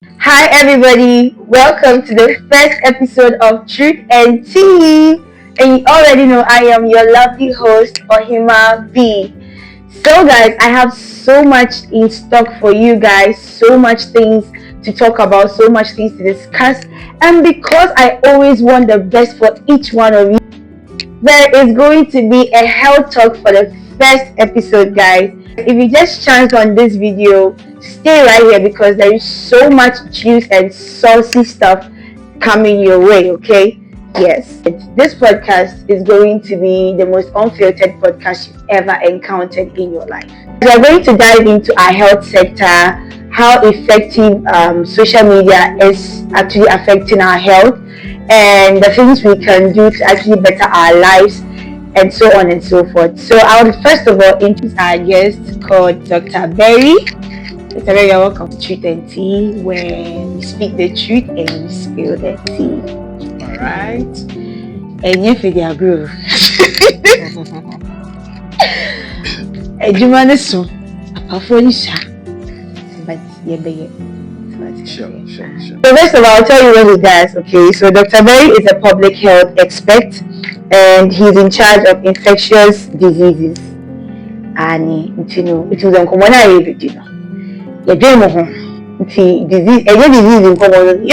Hi, everybody. Welcome to the first episode of Truth and Tea. And you already know I am your lovely host, Ohemaa B. So, guys, I have so much in stock for you guys, so much things to talk about, so much things to discuss. And because I always want the best for each one of you, there is going to be a health talk for the first episode, guys. If you just chance on this video, stay right here because there is so much juice and saucy stuff coming your way, okay? Yes, this podcast is going to be the most unfiltered podcast you've ever encountered in your life. We are going to dive into our health sector, how effective social media is actually affecting our health, and the things we can do to actually better our lives, and so on and so forth. So I would first of all introduce our guest called Dr. Berry. Dr. Berry, you're welcome to Truth and Tea, where we speak the truth and we spill the tea. Alright. And you feel their groove. Ejumanesu, Apafonisha, but yeah. Sure. So first of all, I'll tell you what he does. Okay, so Dr. Berry is a public health expert, and he's in charge of infectious diseases. And it was on common area, you dream of disease, any disease in common.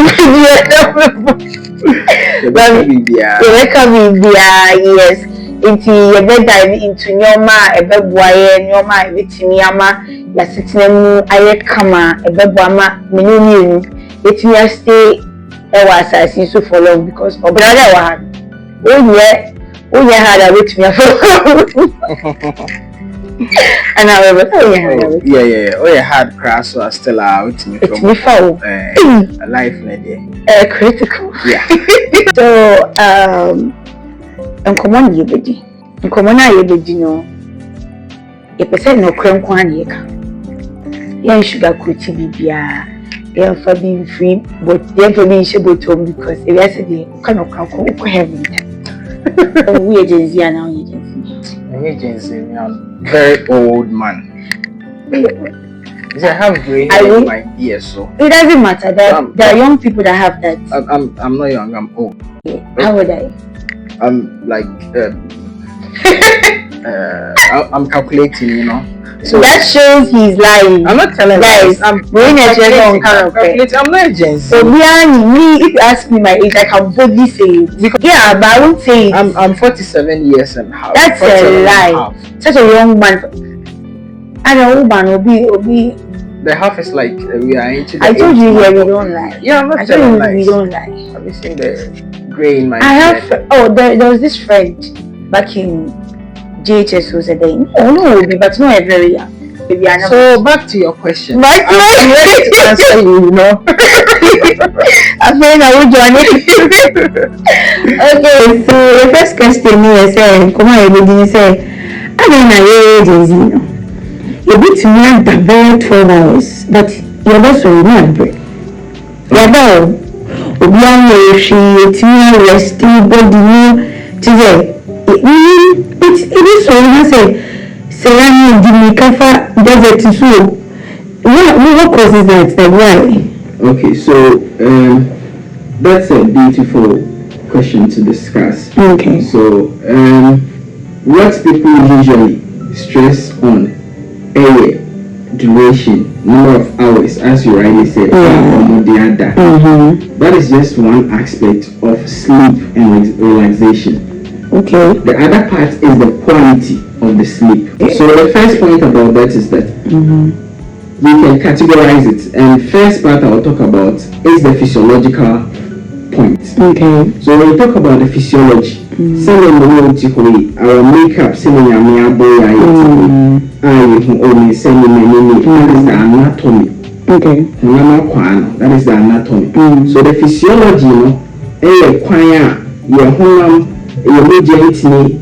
Yes. Into your bed dive into Nyoma, a bedwire, Nyoma, Vitimiama, Yasitinemu, Ayekama, a bedwama, Minunium, Vitimia stay a was as you so for long because of brother one. Oh, yeah, had a wit me and I remember, yeah. Oh, yeah, hard crash, so I still out to me from a life lady. Critical. Yeah. So, Uncommon yebedi. Uncommon yebedi no. A percent no cream quaniaka. Yan sugar cookie bibia. Yan for being free, but yan for being able to because if yesterday cannot come heaven. We agency and now Agency, I'm very old man. I have gray hair in my ears, so it doesn't matter. There are young people that have that. I'm not young. I'm old. How old are you? I'm like I'm calculating, you know. So that shows he's lying. I'm not telling guys. I'm calculating. I'm not a Gen Z. So me, if you ask me my age, I can boldly say it. Because, yeah, but I won't say it. I'm 47 years and a half. That's a lie. Such a young man. And a woman will be. The half is like we are into the I told you here we don't lie. Yeah, I'm not telling lies. We don't lie. Have you seen the grey in my head? There was this friend back in JHS who said no, but not a very young. So back to your question. I'm ready to answer you, I'm saying I will join it. Okay, so the first question is saying, come on, everybody say, I don't know your age, you beat to me at about 12 hours, but you're not so remember. You're about resting body today. It is so you say Serani Dimikafa desert so what causes that? Like why? Okay, so that's a beautiful question to discuss. Okay. So what people usually stress on area, duration, number of hours, as you rightly said, that is just one aspect of sleep and relaxation. Okay. The other part is the quality of the sleep. So the first point about that is that we can categorize it. And first part I'll talk about is the physiological point. Okay. So when we talk about the physiology, our makeup, that is the anatomy. Okay. That is the anatomy. So the physiology,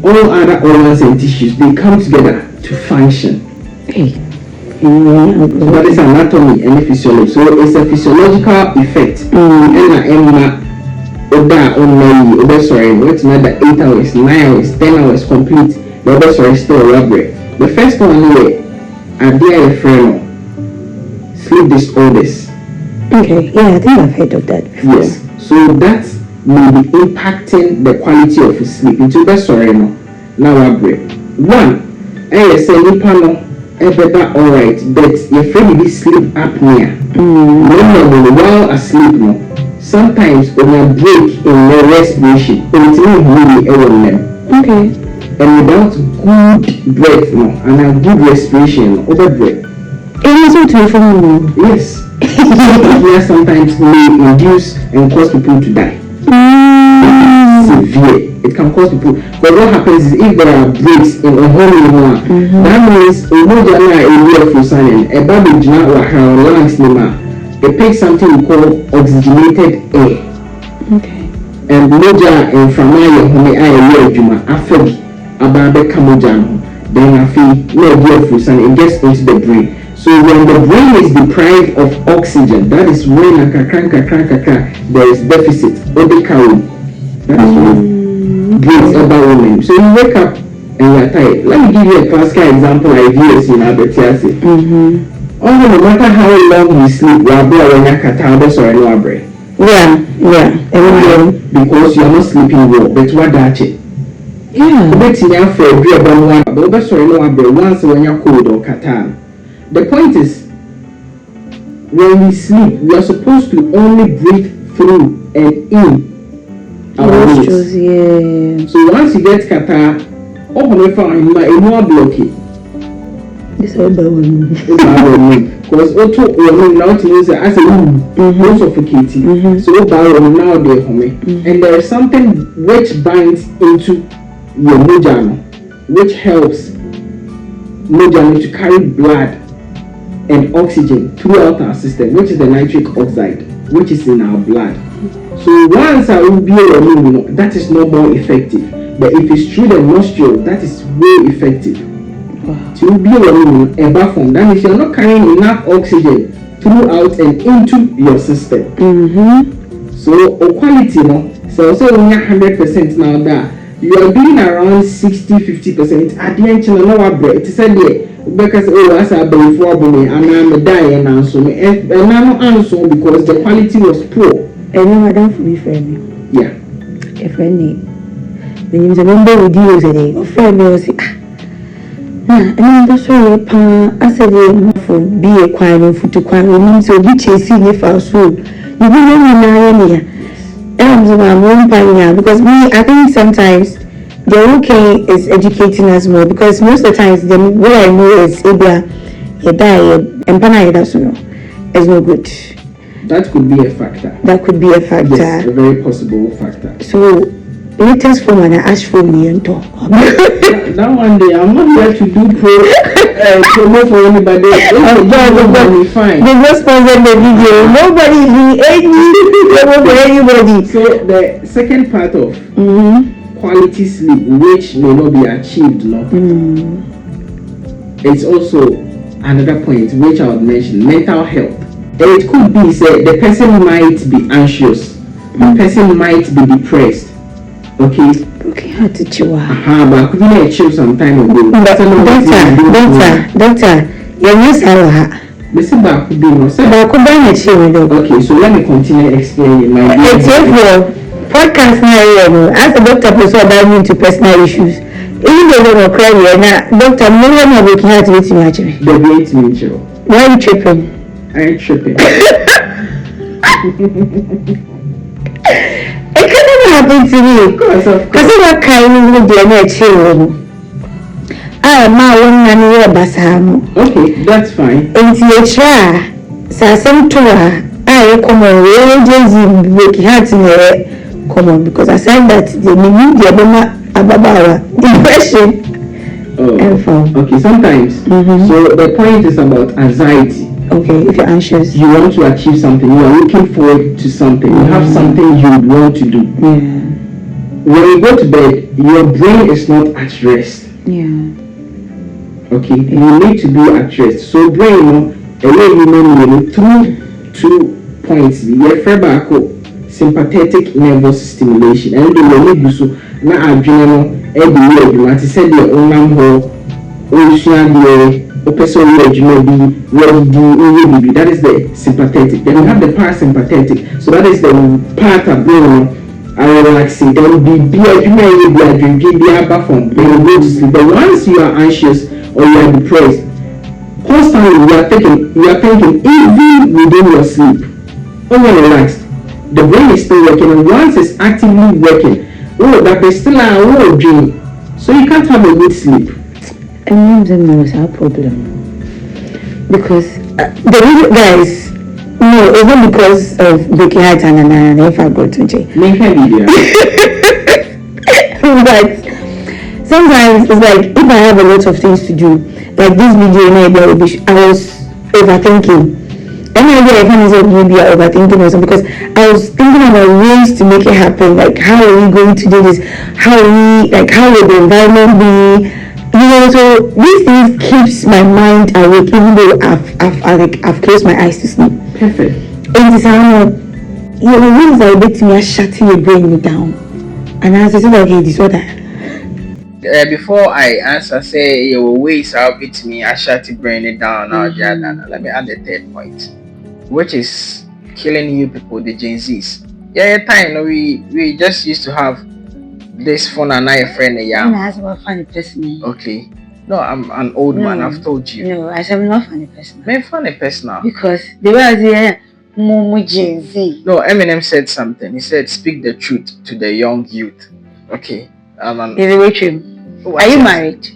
all other organs and tissues, they come together to function. So that is anatomy and physiology. So it's a physiological effect. What's another 8 hours, 9 hours, 10 hours complete. The other story is still elaborate. The first one here, are there a friend sleep disorders. Okay, yeah, I think I've heard of that before. Yes, so that may be impacting the quality of his sleep. Into the sorry no, now I break. One, I say nipa no, better alright, but your friend be sleep apnea. Normally, while asleep no, sometimes when you break in your respiration, it's really them. Okay. And without good breath no, and a good respiration, over breath. It is to from yes. Sometimes may induce and cause people to die. Severe. It can cause people. But what happens is if there are breaks in a whole that means a baby lungs they take something we call oxygenated air. Okay. And moja and from my juma after about the camojan, then I feel no it gets into the brain. So when the brain is deprived of oxygen, that is when there is deficit. That is when breaks about women. So you wake up and you're tired. Let me give you a classical example like this in Abetiasi. No matter how long you sleep, you are when you're yeah. Because you are not sleeping well. But what that it? Yeah. Once when you're cold or catarrh. The point is, when we sleep, we are supposed to only breathe through and in our nose. Yeah. So once you get catarrh, blockade. This is about because auto now to use as a suffocating. So now they're home. And there is something which binds into your mojano, which helps mojano to carry blood and oxygen throughout our system, which is the nitric oxide, which is in our blood. So once I will be that is no more effective. But if it's through the nostril, that is way effective. To be a form, that means you're not carrying enough oxygen throughout and into your system. So quality so when you're 100% now that you are doing around 60-50% at the end it said because as I before me and I'm dying and so and I'm answer because the quality was poor. And no, I don't be friendly. Yeah. A friendly. When you remember with you today, a friend was and that's why I said for be a quiet for to quiet means so be chasing if I so you be because I think sometimes the OK is educating us more because most of the times then what I know is Abia you die and that's is no good. That could be a factor. That could be a factor. Yes, a very possible factor. So latest form and ash for me and talk. That one day I'm not here to do promo for anybody. Fine. They just sponsor the video. Nobody is doing any promo for anybody. So the second part of quality sleep, which may not be achieved, it's also another point which I would mention: mental health. It could be said the person might be anxious, the person might be depressed. Okay, how to chill? But could be chill some time ago. Doctor, you're not Listen back could be no sir. Okay, so let me continue explaining my podcast now. As a doctor person about into personal issues. Even though they don't cry, doctor, no one will be here to meet me actually. The great nature. Why are you tripping? I ain't tripping. It can never happen to me. Of course. Because I'm not carrying with the energy. I am my one nanny basam. Okay, that's fine. And you try. So some tour. I come on. We just work hard to come on because I said that the media about depression. Okay, sometimes. So the point is about anxiety. Okay, if you're anxious, you want to achieve something, you are looking forward to something, you have something you want to do. When you go to bed, your brain is not at rest. Okay, you need to be at rest. So brain, through 2 points, sympathetic nervous stimulation, and the way you so now adrenaline, every said the That is the sympathetic. Then we have the parasympathetic. So that is the part of relaxing. Then you go to sleep. But once you are anxious or you are depressed, constantly you are thinking even within your sleep. When you're relaxed, the brain is still working, and once it's actively working, that is still a dream. So you can't have a good sleep. And then there's our problem. Because the reason, guys, no, even because of breaking heart and if I go to jail. But sometimes it's like if I have a lot of things to do, like this video, maybe I was overthinking. Any idea if maybe you're overthinking or something, because I was thinking about ways to make it happen. Like how are we going to do this? How will the environment be? So these things keeps my mind awake even though I've closed my eyes to sleep. Perfect. And it's things are a bit me shutting your brain down. And I said, okay, disorder. Before I answer, say your ways are bit me, I shut your brain down. Let me add the third point, which is killing you people, the Gen Zs. Time we just used to have this phone and I a friend. I'm not a funny person. Okay. No, I'm an old man. I've told you. No, I said I'm not funny person. I'm funny person now. Because the way I say Momo Gen Z. No, Eminem said something. He said, "Speak the truth to the young youth." Okay. Is it with Are you married?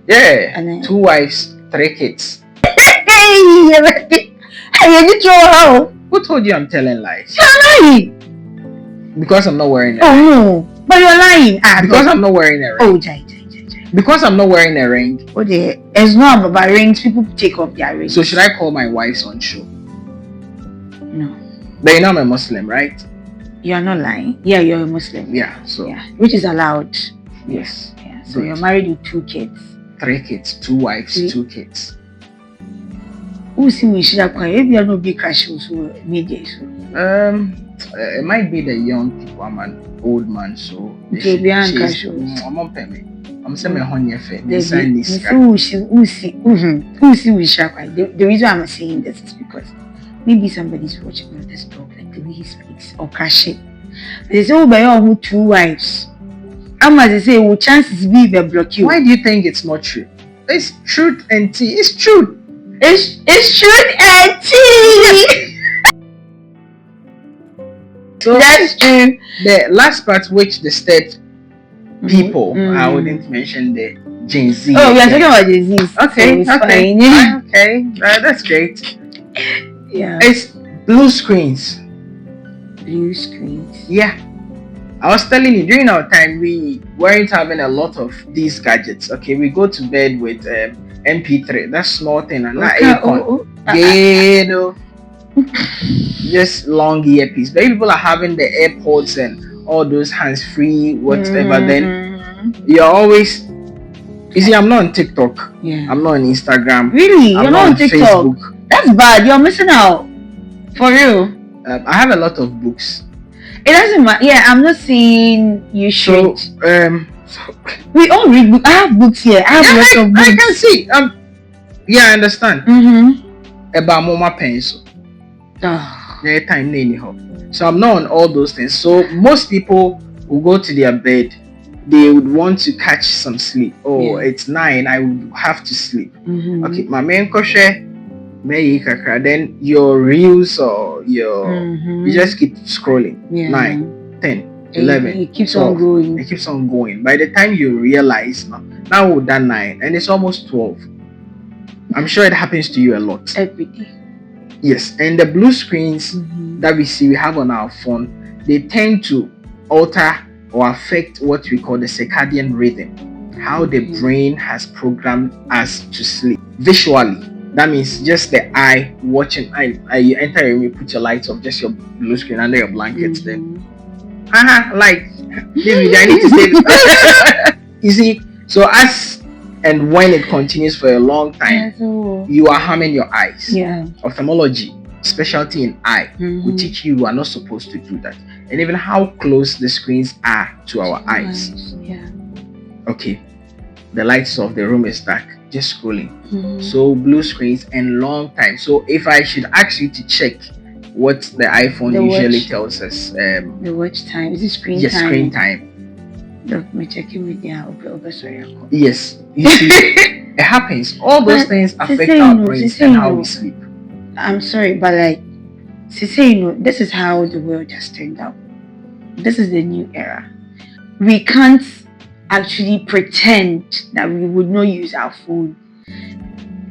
Yeah. 2 wives, 3 kids. Hey, who told you I'm telling lies? You're lying. Because I'm not wearing it. Oh no. But you're lying. Because I'm not wearing a ring. Oh, jai. Because I'm not wearing a ring. Oh, it's not about rings. People take off their rings. So should I call my wives on show? No. But you know I'm a Muslim, right? You're not lying. Yeah, you're a Muslim. Yeah. So. Yeah, which is allowed. Yes. Yeah. So you're married with 2 kids. 3 kids, 2 wives, 2 kids. Who see we should have quiet? Maybe you're not big crash also media. It might be the young people. I'm an old man, so I'm on payment. I'm saying my honey affair. Who see we shall quiet? The reason I'm saying this is because maybe somebody's watching on this talk, like the way he speaks or cash it. They say, oh, by all 2 wives. I must say, well, chances be they block you. Why do you think it's not true? It's truth and tea. It's truth. It's truth and tea. So that's true. The last part, which the state people, I wouldn't mention the Gen Z. Oh, we are talking about Gen Z. Okay, so okay. That's great. Yeah. It's blue screens. Blue screens. Yeah. I was telling you, during our time, we weren't having a lot of these gadgets. Okay, we go to bed with MP3. That's nothing, and not Aircon. Just long earpiece. Many people are having the AirPods and all those hands-free, whatever. Then you're always. You see, I'm not on TikTok. Yeah. I'm not on Instagram. Really? You're not on TikTok? Facebook. That's bad. You're missing out. For real. I have a lot of books. It doesn't matter. Yeah, I'm not saying you should. So, we all read books. I have books here. I have lots of books. I can see. Yeah, I understand. About Moma pencil. Yeah, time anyhow. So I'm not on all those things. So most people who go to their bed, they would want to catch some sleep. Oh, it's 9. I would have to sleep. Okay, my main question. Then your reels or your you just keep scrolling. 9, 10, 11. It keeps on going. It keeps on going. By the time you realize now we've done 9 and it's almost 12. I'm sure it happens to you a lot. Every day. Yes, and the blue screens that we have on our phone, they tend to alter or affect what we call the circadian rhythm, how the brain has programmed us to sleep visually. That means just the eye watching. You enter a room, you put your lights off, just your blue screen under your blankets. Then, like this video, I need to say this. You see, so as and when it continues for a long time, you are harming your eyes. Yeah. Ophthalmology, specialty in eye, will teach you are not supposed to do that, and even how close the screens are to our eyes. Yeah. Okay, the lights of the room is dark. just scrolling. So blue screens and long time. So if I should ask you to check what the iPhone usually tells us, the watch time, is it screen yes, time? screen time. Look, me checking with you. Yes, you see, it happens. All those things affect our brains and how we sleep. I'm sorry, but like, this is how the world has turned out. This is the new era. We can't actually pretend that we would not use our phone.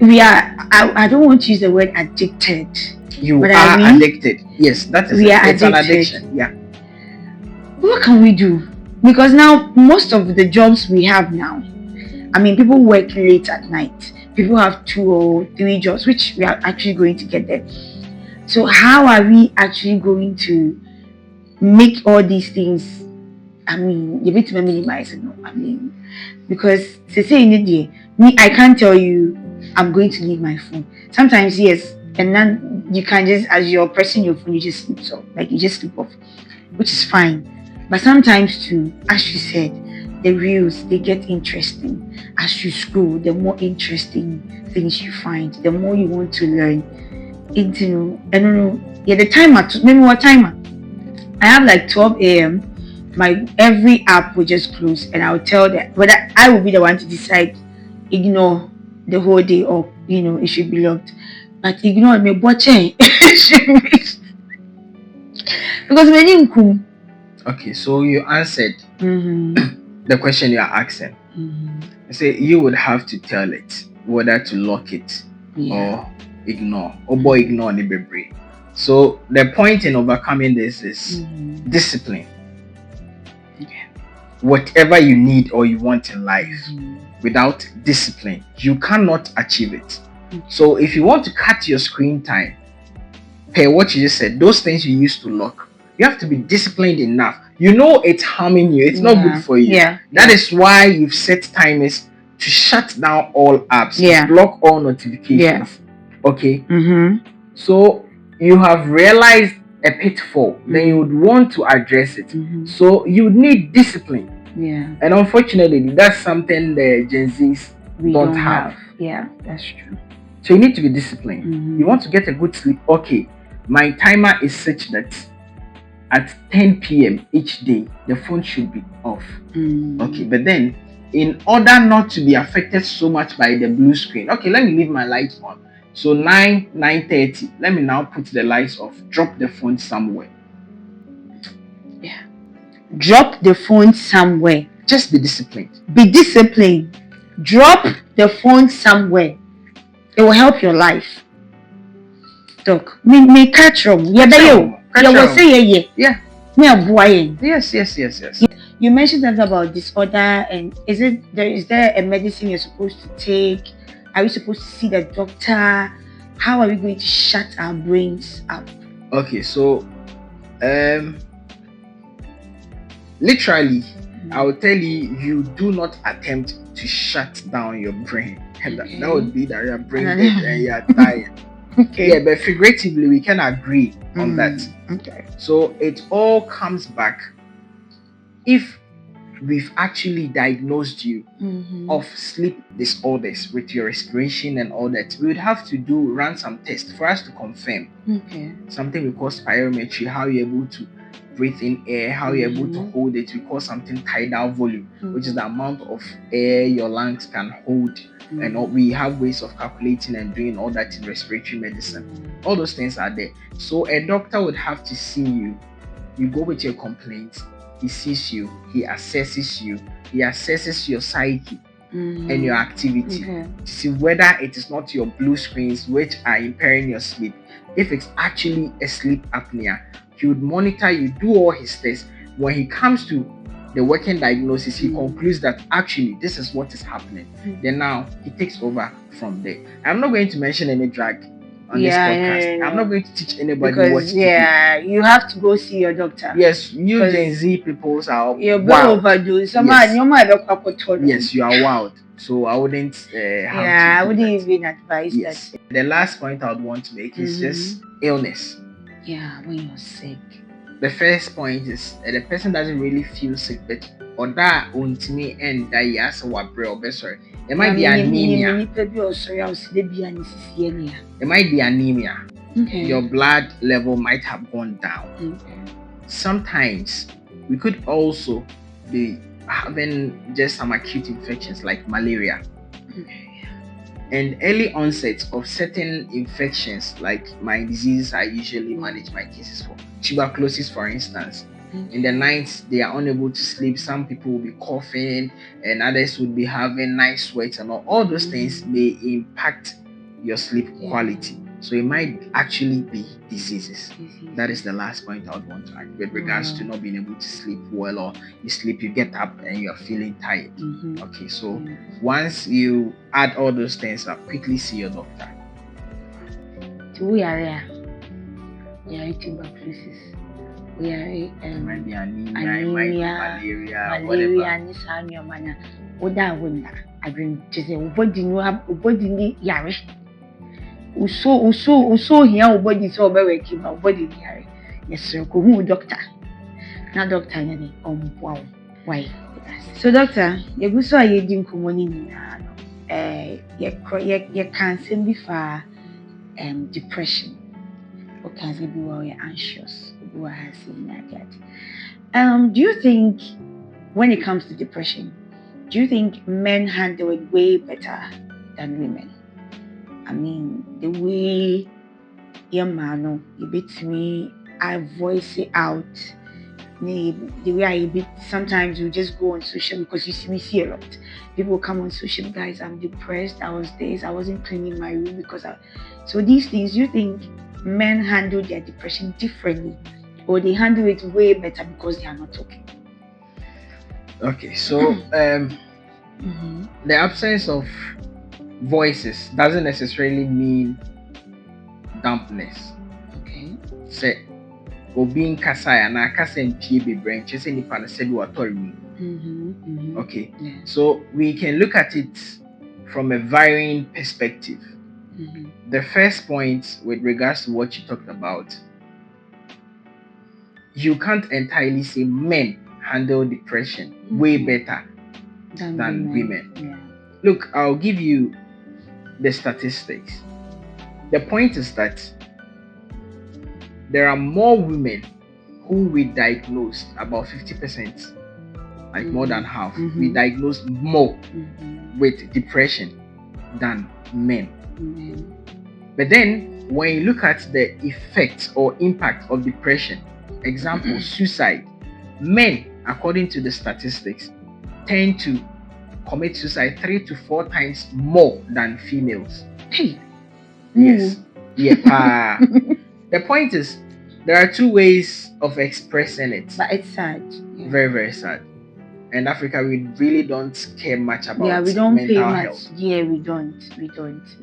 We are. I don't want to use the word addicted. You are addicted. Yes, that is it's an addiction. Yeah. What can we do? Because now most of the jobs we have now, I mean, people work late at night. People have 2 or 3 jobs, which we are actually going to get there. So how are we actually going to make all these things? I mean, you need to minimize it. No, I mean, because me, I can't tell you I'm going to leave my phone. Sometimes yes, and then you can just, as you're pressing your phone, you just sleep off, like you just sleep off, which is fine. But sometimes too, as you said, the reels, they get interesting. As you scroll, the more interesting things you find, the more you want to learn. I don't know. Yeah, the timer. Maybe what timer? I have like 12 a.m. My every app will just close, and I'll tell that whether I will be the one to decide, ignore the whole day, or it should be locked. But ignore me, watching because many. Okay, so you answered the question you are asking. I say you would have to tell it whether to lock it or ignore. Or boy, ignore the baby. So the point in overcoming this is discipline. Whatever you need or you want in life, without discipline, you cannot achieve it. So if you want to cut your screen time, per what you just said, those things you used to lock, you have to be disciplined enough. You know it's harming you. It's not good for you. That is why you've set timers to shut down all apps, to block all notifications. Okay. So you have realized a pitfall, then you would want to address it. So you need discipline. And unfortunately, that's something the Gen Zs don't have. Yeah, that's true. So you need to be disciplined. You want to get a good sleep. Okay, my timer is such that at 10 p.m. each day, the phone should be off. Okay, but then in order not to be affected so much by the blue screen, okay, let me leave my lights on. So 9:30, let me now put the lights off. Drop the phone somewhere. Yeah. Drop the phone somewhere. Just be disciplined. Be disciplined. Drop the phone somewhere. It will help your life. Talk. Me catch you. Yeah. Yes. You mentioned something about disorder, and is there a medicine you're supposed to take? Are we supposed to see the doctor? How are we going to shut our brains up? Okay, so literally, I will tell you, you do not attempt to shut down your brain. That would be that your brain dead and you're tired. Okay. Yeah, but figuratively, we can agree on that. Okay. So it all comes back if we've actually diagnosed you of sleep disorders with your respiration and all that. We would have to run some tests for us to confirm. Okay. Something we call spirometry, how you're able to breathe in air, how you're able to hold it. We call something tidal volume, which is the amount of air your lungs can hold. And we have ways of calculating and doing all that in respiratory medicine. All those things are there. So a doctor would have to see you. You go with your complaints. He sees you. He assesses you. He assesses your psyche and your activity to see whether it is not your blue screens which are impairing your sleep. If it's actually a sleep apnea, he would monitor you, do all his tests. When he comes to the working diagnosis, he concludes that actually this is what is happening. Then now he takes over from there. I'm not going to mention any drug on this podcast. I'm not going to teach anybody what to do. You have to go see your doctor. Yes, you Gen Z people are you're wild. Overdose. Yes, you are wild. So I wouldn't I wouldn't even advise that. The last point I would want to make is just illness. Yeah, when you're sick. The first point is the person doesn't really feel sick, but or that untimi and that yes wabre or sorry. It might be anemia. It might be anemia. Okay. Your blood level might have gone down. Okay. Sometimes we could also be having just some acute infections like malaria. Okay. And early onset of certain infections, like my diseases I usually manage my cases for. Tuberculosis, for instance. In the night, they are unable to sleep. Some people will be coughing, and others would be having night sweats, and all those things may impact your sleep quality. So it might actually be diseases. That is the last point I would want to add with regards to not being able to sleep well, or you sleep, you get up and you're feeling tired. Okay, so once you add all those things up, quickly see your doctor. We are tuberculosis. We are it might be anemia, anemia, it might be malaria, and Sanya. Oda wunda. I bring to say, body ni yare. Uso here, body so very keep my body yare. Yes, sir. Go doctor. Now, doctor, wow. Why? So, doctor, you go so you didn't come on in. You can't say before depression. Or can say be well, you're anxious. Do you think when it comes to depression, do you think men handle it way better than women? I mean, the way your man, you beat me, I voice it out. The way I beat, sometimes you just go on social, because you see a lot. People come on social, guys, I'm depressed. I wasn't cleaning my room because so these things, you think men handle their depression differently, or they handle it way better because they are not talking? Okay, so the absence of voices doesn't necessarily mean dampness. Okay. Say, being kasaya na kasa be brain, chasing the pan said you are telling me. Okay, so we can look at it from a varying perspective. The first point with regards to what you talked about, you can't entirely say men handle depression way better than women. Yeah. Look, I'll give you the statistics. The point is that there are more women who we diagnosed, about 50%, like more than half, we diagnosed more with depression than men. But then when you look at the effect or impact of depression, example, suicide, men, according to the statistics, tend to commit suicide 3 to 4 times more than females. Yes. Yeah. The point is, there are 2 ways of expressing it. But it's sad. Yeah. Very, very sad. In Africa, we really don't care much about we don't mental pay much. health. Yeah, we don't.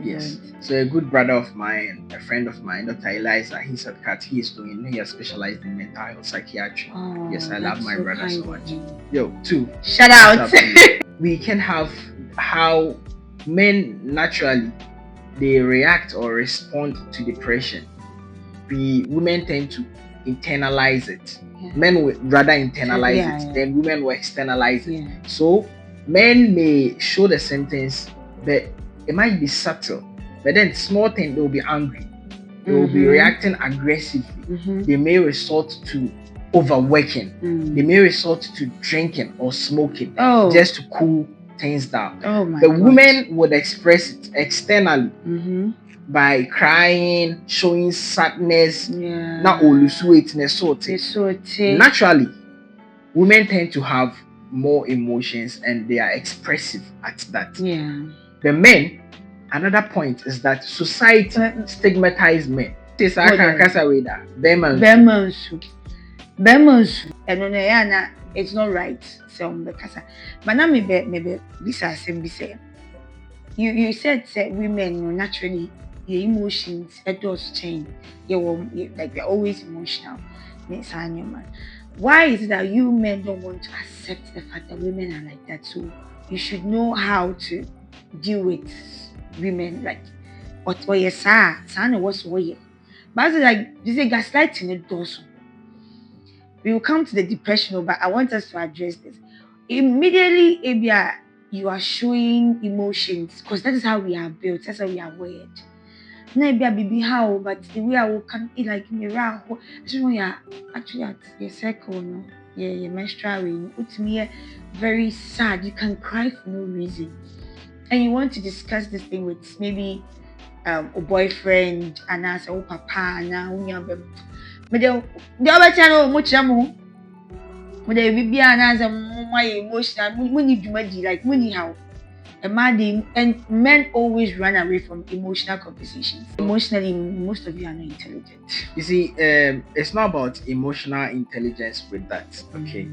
Yes. So a good brother of mine, a friend of mine, Dr. Eliza, he's at CAT. He has specialized in mental health psychiatry. Oh, yes, I love my so brother so much. Yo, Yo, 2. Shout out. We can have how men naturally they react or respond to depression. Women tend to internalize it. Yeah. Men would rather internalize it than women will externalize it. Yeah. So men may show the symptoms, but it might be subtle. But then small thing, they will be angry. They will be reacting aggressively. They may resort to overworking. They may resort to drinking or smoking just to cool things down. The women would express it externally by crying, showing sadness, not all sweetness. Naturally, women tend to have more emotions and they are expressive at that. Yeah. The men, another point is that society stigmatizes men. It's not right. So but now maybe this assembly say you said women naturally your emotions does change. Like they're always emotional. Why is it that you men don't want to accept the fact that women are like that? So you should know how to deal with women like what you say, what's way. But like you say gaslighting it does. We will come to the depression, but I want us to address this. immediately you are showing emotions because that is how we are built, that's how we are wired. Maybe a baby how, but the way I will can eat like mirror. So yeah, actually at your circle, no, yeah, your menstrual ring. It's me very sad. You can cry for no reason, and you want to discuss this thing with maybe a boyfriend and as a papa na unyabem. But the other channel much amu. But the baby and as a my emotional. We need to like money how. And men always run away from emotional conversations. Emotionally, most of you are not intelligent. You see, it's not about emotional intelligence with that. Okay.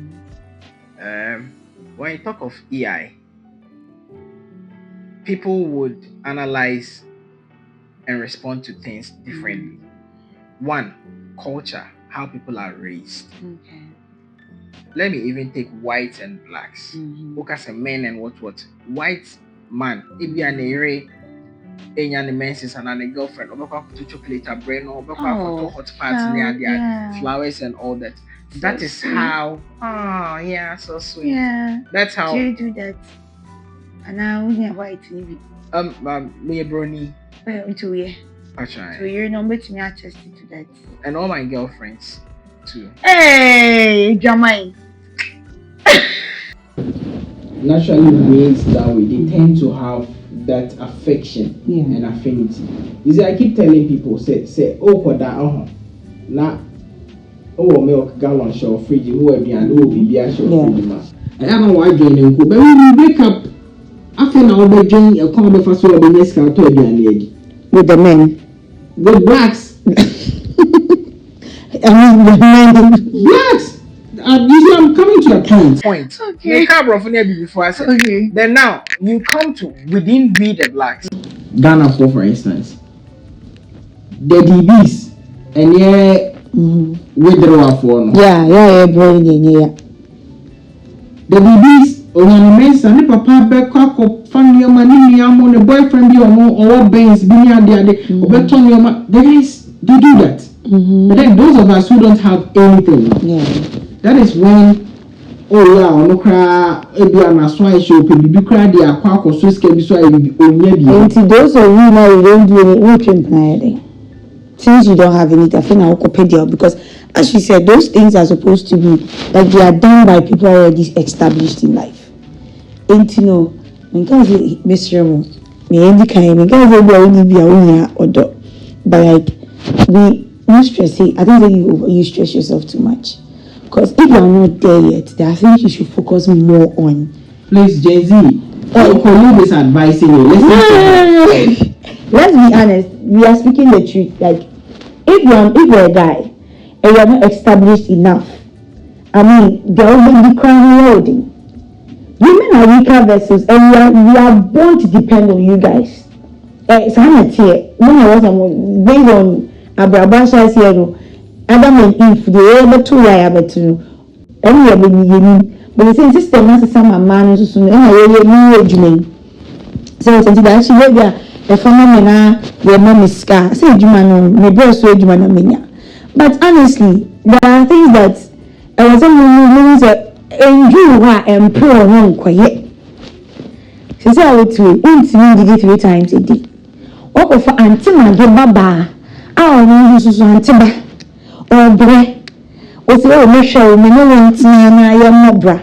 When you talk of EI, people would analyze and respond to things differently. One, culture, how people are raised. Okay. Let me even take whites and blacks. Look as a men and what. White man, if you are a menses and a girlfriend, or to chocolate a brain, or hot parts, flowers and all that. So that is sweet. How. Oh yeah, so sweet. Yeah. That's how. Do you do that? And now we have white maybe. Me a brony. Into yeah. So your number to me attested to that. And all my girlfriends too. Hey, Jamai. Naturally raised that way, they tend to have that affection and affinity. You see, I keep telling people, say, oh, for that, now, oh, milk gallon show fridge, who be and who be a show fridge, and I don't know why joining, but when we wake up, after now, we're joining a common fast food, next car to with the men, with blacks. I mean, the men, blacks. You see, I'm coming to a point. Okay. The car before I said. Okay. Then now you come to within we the blacks. Ghana for instance, the DBs and withdraw for no. Yeah, bro, the DBs on men's and papa back up family money on a boyfriend be or banks be near the beton your the guys they do that. But then those of us who don't have anything. That is when no cry na so show be cry dey akwa so scare be so onya bi. And those of you now you don't do any working planning. Since you don't have anything, I think I'll copy deal because as she said, those things are supposed to be like they are done by people already established in life. And you know, because Mr. Me any kind, because we only be or but like we stress it. I don't think you stress yourself too much. Because if you are not there yet, I think you should focus more on. Please, Jay-Z, colleague is advising you. Let's be honest. We are speaking the truth. Like, if you're a guy and you are not established enough, I mean, there will be crime loading. Women are weaker vessels, and we are born to depend on you guys. So I'm not here. When I was based on Abrabasha's here. Adam and Eve, they were able to lie about to but the same system has some man who's soon new age me. So it's actually a phenomenon where mom is scar. Say, Jumano, my boss, Jumana. But honestly, there are things that I was only that you are and poor won't quiet. She said, I would to 3 times a day. What for Auntie Maggie Baba? I don't know Auntie. Bread. O say o me hwe o me no want na ya mobra.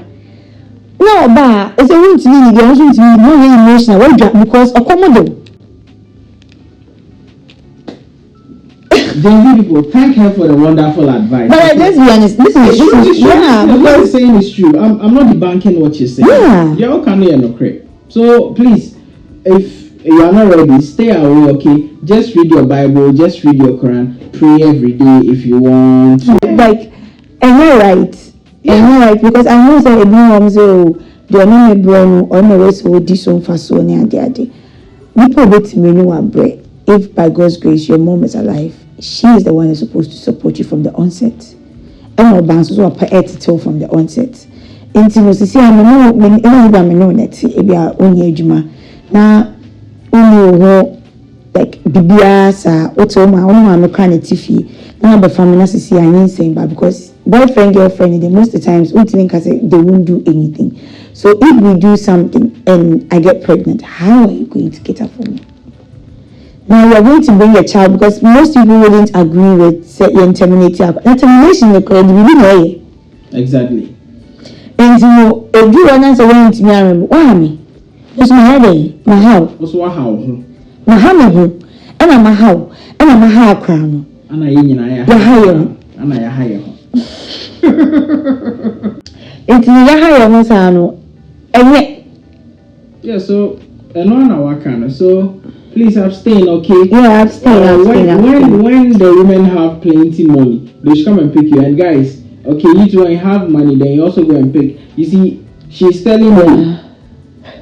No ba, o say want me dey want me no emotional what because accommodate. Then people thank her for the wonderful advice. But let's be honest, this is yeah, what you're saying is true. I'm not debunking what you're saying. Yeah. You're all kind of no crap. So please, if you are not ready, stay away, okay? Just read your Bible, just read your Quran, pray every day if you want. Like, and you're right. Yeah. And you're right, because I know that everyone say, they're not a brain or no way so this one for so near the other. People wait me know a bread. If by God's grace your mom is alive, she is the one that's supposed to support you from the onset. And our bands also are tell from the onset. And to see, I'm no when everybody know that if you are only Juma. Now, only like Bibiasa, Otoma, Oma, Mekani Tiffy, now the family is saying, but because boyfriend, girlfriend, most of the times, they won't do anything. So if we do something and I get pregnant, how are you going to cater for me? Now you are going to bring a child because most people wouldn't agree with certain termination. Termination is really exactly. And you know, if you want to went to me, why me? Just my head, my house. What's what how? My hammer, and I'm a how, and I'm a hair crown. And I hire. And I hire. It's the higher Mosano. And yet, yeah, so and on our kind. So please abstain, okay? Yeah, abstain. When the women have plenty money, they should come and pick you. And guys, okay, you two have money, then you also go and pick. You see, she's telling me,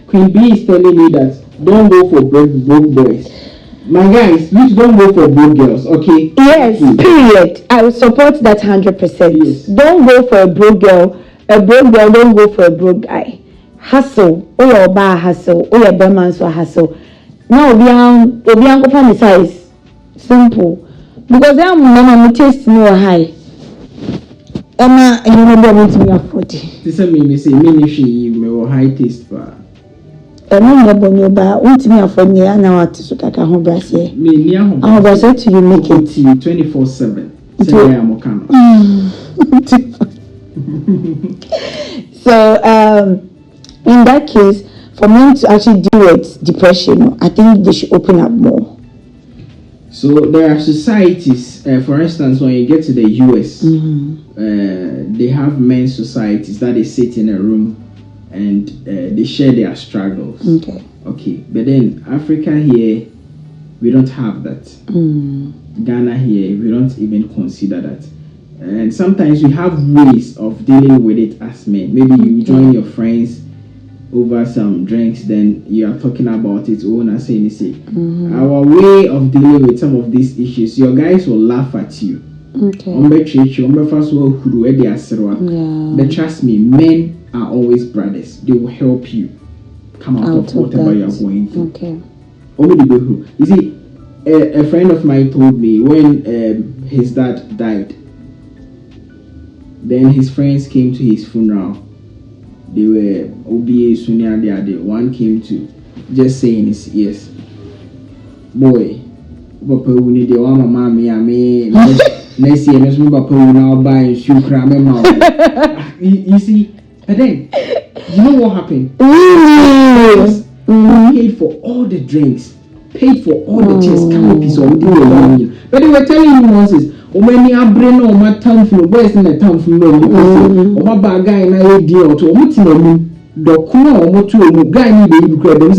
Queen B is telling me that don't go for broke boys. My guys, please don't go for broke girls, okay? Yes, period. I will support that 100%. Yes. Don't go for a broke girl. A broke girl, don't go for a broke guy. Hustle. Oh, your bar hustle. Oh, your bearman's for hustle. Now, we are going to size. Simple. Because I'm mama, taste no high. Emma, you know, they want me afford it. This is me say, me she me high taste bar. I'm not going to buy. Want me afford me? I know what to so that I can brass here. Me near home. I was to you make it 24/7. Say I am okay. So, in that case, for men to actually deal with depression, I think they should open up more. So there are societies, for instance, when you get to the US, they have men's societies that they sit in a room and they share their struggles. Okay, but then Africa here, we don't have that. Ghana here, we don't even consider that. And sometimes we have ways of dealing with it as men. Maybe you join your friends over some drinks, then you are talking about it. Our way of dealing with some of these issues, your guys will laugh at you. But trust me, men are always brothers. They will help you come out of whatever you are going through. You see, a friend of mine told me when his dad died, then his friends came to his funeral. They were OBA Sunia the other. One came to just say in his ears, boy, Papa, we need the one mama me next year, let's move Papa now buy shoe cram. You see, but then you know what happened? Paid for all the drinks, paid for all the chairs, but they were telling him nonsense. When you are brain or my town from boys in the town from or my bad guy and I deal to what's in the corner or what to guy need to grab them.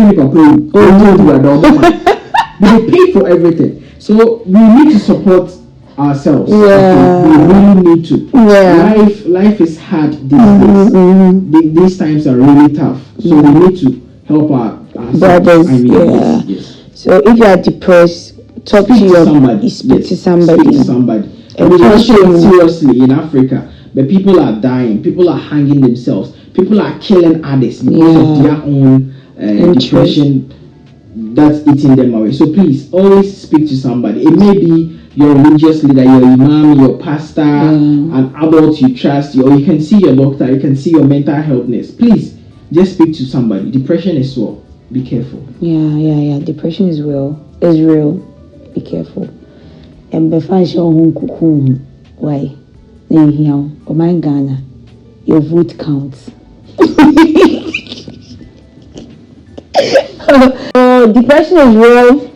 They pay for everything. So we need to support ourselves. Yeah. We really need to. Yeah. Life is hard these days. These times are really tough. So we need to help ourselves. Brothers. Yes. So if you are depressed, speak to somebody. Speak to somebody. And we don't take it seriously in Africa, but people are dying, people are hanging themselves, people are killing others because of their own depression that's eating them away. So please always speak to somebody. It may be your religious leader, your imam, your pastor, an adult you trust, or you can see your doctor, you can see your mental health nurse. Please just speak to somebody. Depression is so. Be careful. Yeah. Depression is real. It's real. Be careful. And before why? Oh my Ghana, your vote counts. Depression is real.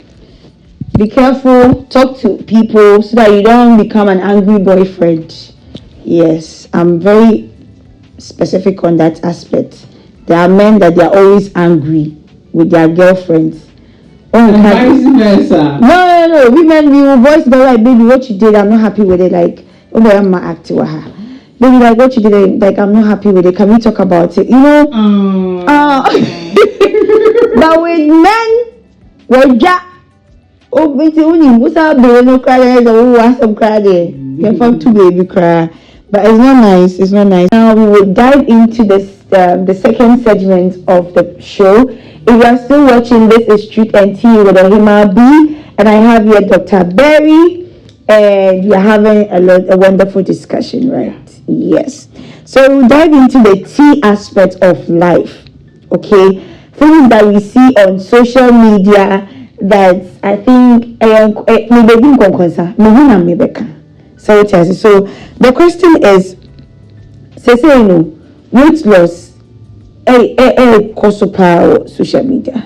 Be careful. Talk to people so that you don't become an angry boyfriend. Yes, I'm very specific on that aspect. There are men that they are always angry with their girlfriends. Vice versa. No. Women, we will voice the like, baby, what you did, I'm not happy with it. Like, oh boy, I'm not acting with her. Baby, like, what you did, like, I'm not happy with it. Can we talk about it? You know? But with men, we're just. Oh, but what's up, baby? No cry. Oh, what's up, cry there? You're from two baby cry. But it's not nice. It's not nice. Now we will dive into this, the second segment of the show. If you are still watching, this is Truth and Tea with Ohemaa B, and I have here Dr. Berry, and we are having a wonderful discussion, right? Yes. So we'll dive into the T aspect of life. Okay. Things that we see on social media that I think so the question is, say weight loss social media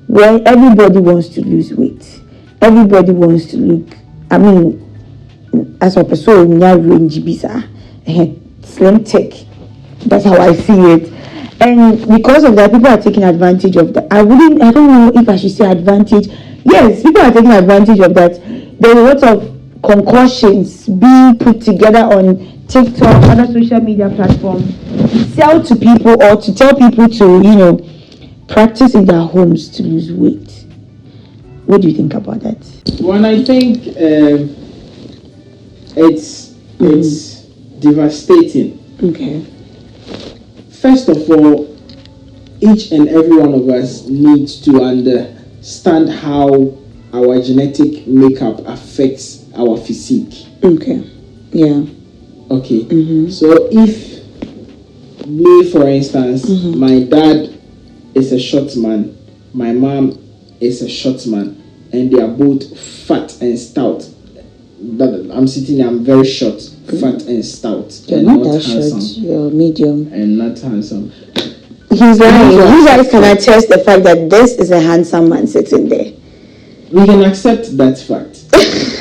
where everybody wants to lose weight, everybody wants to look, I mean, as a person range bisa slim thick. That's how I see it. And because of that, people are taking advantage of that. I don't know if I should say advantage. Yes, people are taking advantage of that. There are lots of concoctions being put together on TikTok, other social media platforms, to sell to people or to tell people to, practice in their homes to lose weight. What do you think about that? Well, I think it's devastating. Okay. First of all, each and every one of us needs to understand how our genetic makeup affects our physique. Okay. Yeah. Okay. So if me, for instance, my dad is a short man, my mom is a short man, and they are both fat and stout. I'm sitting here, I'm very short, fat and stout. You're and not not that handsome. short, you're medium. And not handsome. He's lying. You guys can attest the fact that this is a handsome man sitting there. We can accept that fact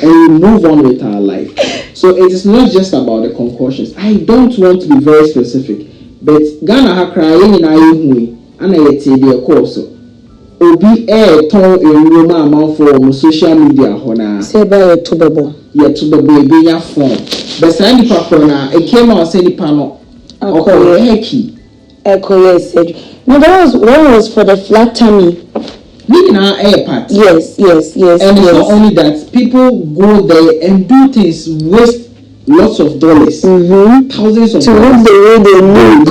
and we move on with our life. So it is not just about the concoctions. I don't want to be very specific, but Ghana ha crying in ayi and I yet course. Obi ton enroma amount for social media hona. Say by to bebo. Yeah, to the baby ya phone. But sandy na it came out sandy panel. Okay, heki. Echo said. No, that was for the flat tummy. Yes. And it's not only that, people go there and do things, waste lots of dollars, thousands of to dollars look the way they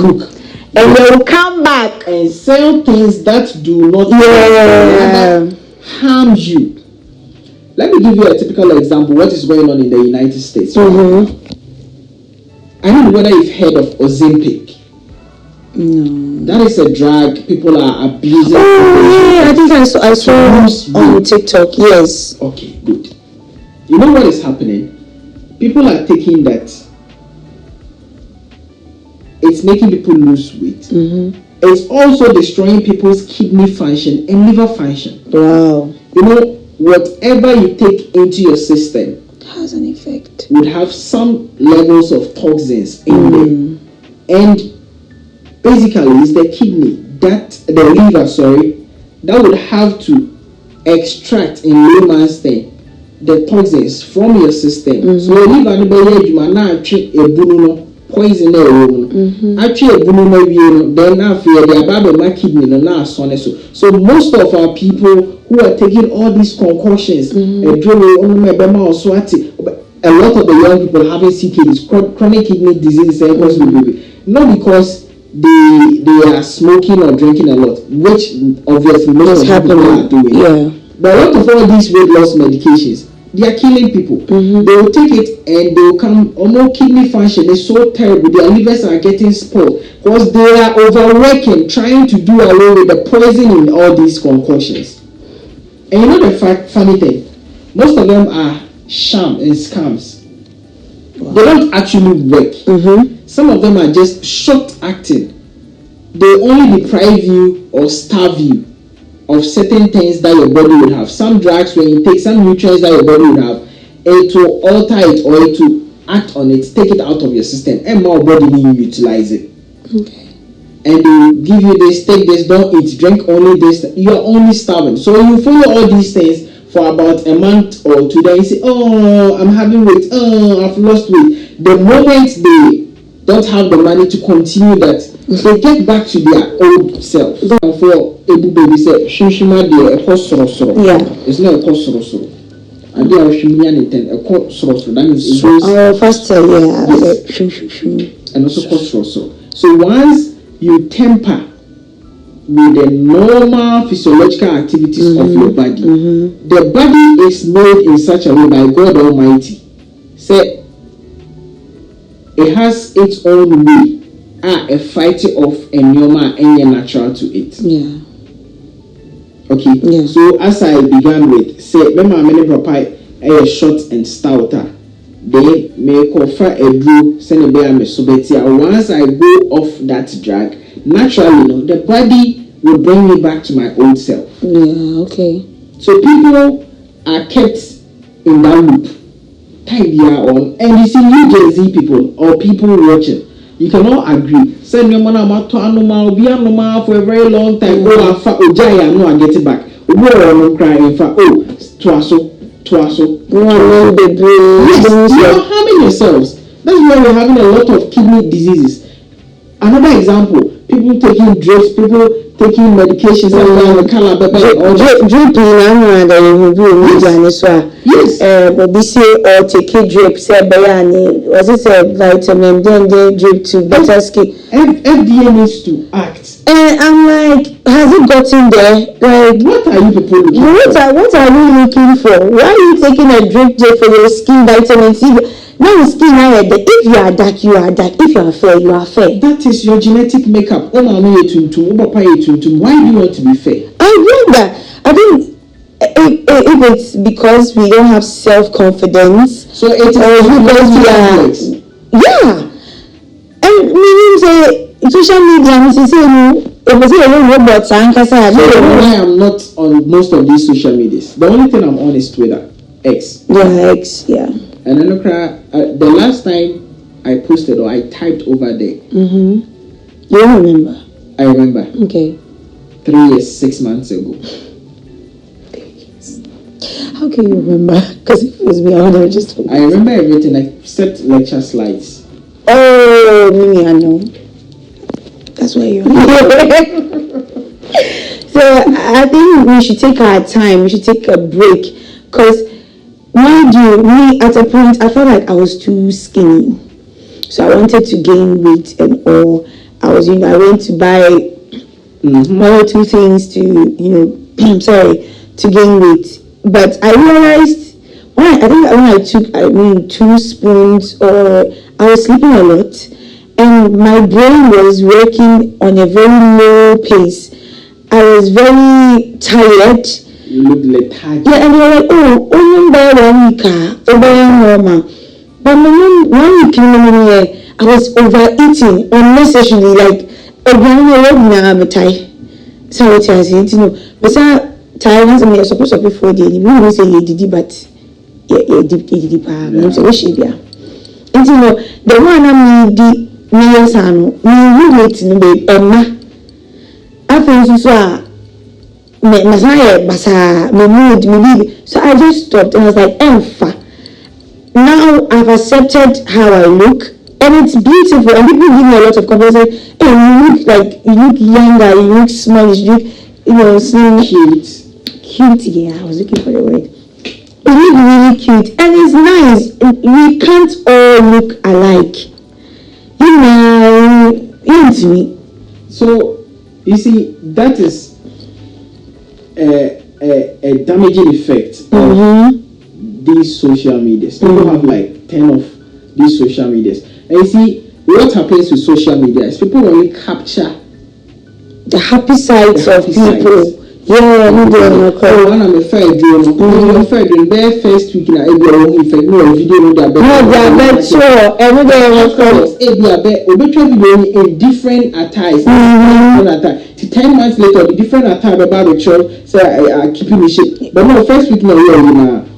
look. And they will come back and sell things that do not harm you. Let me give you a typical example. What is going on in the United States? I don't know whether you've heard of Ozempic. No. That is a drug people are abusing. Oh, yeah, I think I saw on TikTok. Yes. Okay, good. You know what is happening? People are taking that. It's making people lose weight. It's also destroying people's kidney function and liver function. Wow. You know, whatever you take into your system has an effect. Would have some levels of toxins in there. And basically, it's the kidney, the liver, that would have to extract in layman's term the toxins from your system. So your liver, you might not treat a poison actually then now fear the about my kidney now so most of our people who are taking all these concoctions a lot of the young people having CKDs, chronic kidney disease, not because they are smoking or drinking a lot, which obviously most of people are doing. But a lot of all these weight loss medications, they are killing people. They will take it and they will come, almost kidney function is so terrible, their livers are getting spoiled because they are overworking, trying to do away with the poison in all these concoctions. And you know the funny thing, most of them are sham and scams. Wow. They don't actually work. Some of them are just short acting. They only deprive you or starve you of certain things that your body would have. Some drugs, when you take some nutrients that your body would have, it will alter it or it will act on it, take it out of your system, and more body will utilize it. Okay. And they will give you this, take this, don't eat, drink only this. You are only starving. So you follow all these things for about a month or 2 days. You say, oh, I'm having weight. Oh, I've lost weight. The moment they don't have the money to continue that, they get back to their old self. For Ebu baby said, Shishima de a cost sorrow. Yeah. It's not a cost sorrow. And they are Shimian a cost sorrow. That means it goes faster, yeah. Yes. And also cost sorrow. So once you temper with the normal physiological activities of your body, the body is made in such a way by God Almighty. Say it has its own way. A fight of a nyoma and natural to it. Yeah. Okay. Yeah. So as I began with, say, remember many papa a short and stouter. They may offer a blue send a me sobetia. Once I go off that drag, naturally, the body will bring me back to my old self. Yeah, okay. So people are kept in that loop. Time they are on, and you see New Gen Z people or people watching, you can all agree. Send your money to anoma, be anoma for a very long time. Oh, I Ojaya, no, I get it back. Oh, crying for twaso. Yes, you are harming yourselves. That's why we're having a lot of kidney diseases. Another example, people taking drugs, people taking medications, yes. But they say or take a drip, say bayani, was it a vitamin, then they drip to better skin. FDA needs to act. And I'm like, has it gotten there? Like, what are you people looking for? What are you looking for? Why are you taking a drip for your skin vitamin C? Now skin now, if you are dark, you are dark. If you are fair, you are fair. That is your genetic makeup. Why do you want to be fair? I wonder. I think if it's because we don't have self-confidence, so it is because we are, yeah. And meaning say social media, I am not on most of these social medias. The only thing I'm on is Twitter, X. Yeah, X, yeah. And then the last time I posted or I typed over there. You don't remember? I remember. Okay. 3 years, 6 months ago. How can you remember? Because it was me, I would have just forgotten. I remember everything except lecture slides. Oh, Mimi, I know. That's why you're So I think we should take our time. We should take a break. Because me at a point, I felt like I was too skinny. So I wanted to gain weight and all. I went to buy one or two things to, to gain weight. But I realized when I took 2 spoons, or I was sleeping a lot, and my brain was working on a very low pace. I was very tired. You looked lethargic. Yeah, and they were like, only by 1 week, normal. But 1 week, I was overeating unnecessarily, like a grand so it has, but tiredness, I'm supposed to be 4 days. You won't say you did, but you did, I'm so she be. And the one I'm the son, me waiting, babe, Emma. I feel so. So I just stopped and I was like, Emfa. Now I've accepted how I look, and it's beautiful. And people give me a lot of confidence. Hey, you look younger, you look small, you look, slim, cute. Yeah, I was looking for the word. You look really cute, and it's nice. We can't all look alike. Into me. So you see, that is a damaging effect of these social medias. People have like 10 of these social medias, and you see what happens with social media is people only capture the happy sides of people. Yeah, one I'm a fair doing. I'm fair doing. Bare first week na ebi owo effect no video no da better. No, they are better. Every day video in different attires. To 10 months later, the different attire about the church say I keeping me shape. But no, first week no,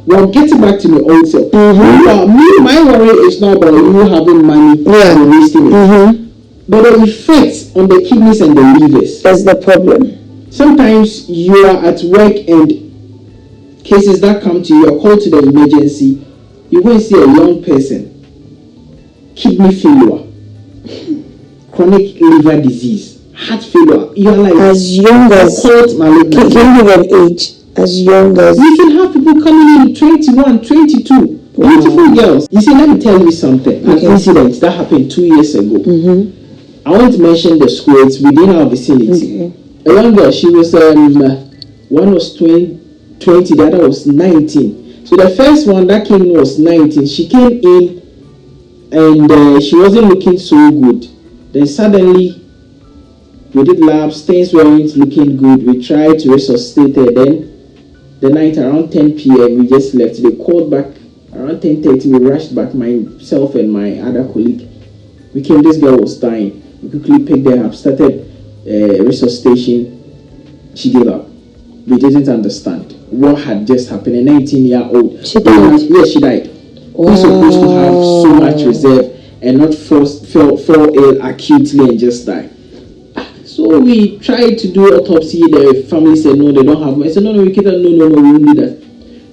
well, getting back to my old self. My worry is not about you having money and wasting it. But the effects on the kidneys and the livers. That's the problem. Sometimes you are at work and cases that come to you are called to the emergency. You go and see a young person, kidney failure, chronic liver disease, heart failure. You are like as young as can you give an age as young as you can have people coming in 21, 22, beautiful girls. You see, let me tell you something. An incident that happened 2 years ago. I want to mention the schools within our vicinity. A young girl, she was one was 20, the other was 19. So the first one that came in was 19. She came in and she wasn't looking so good. Then suddenly we did labs, things weren't looking good. We tried to resuscitate her. Then the night around 10 p.m. we just left. They called back around 10:30. We rushed back, myself and my other colleague. We came, this girl was dying. We quickly picked her up, started resuscitation. She gave up. We didn't understand what had just happened. A 19-year-old. She died? Yes, she died. Who's supposed to have so much reserve and not fall ill acutely and just die. So we tried to do autopsy. The family said no, they don't have money. I said no, we can't. No, we won't do that.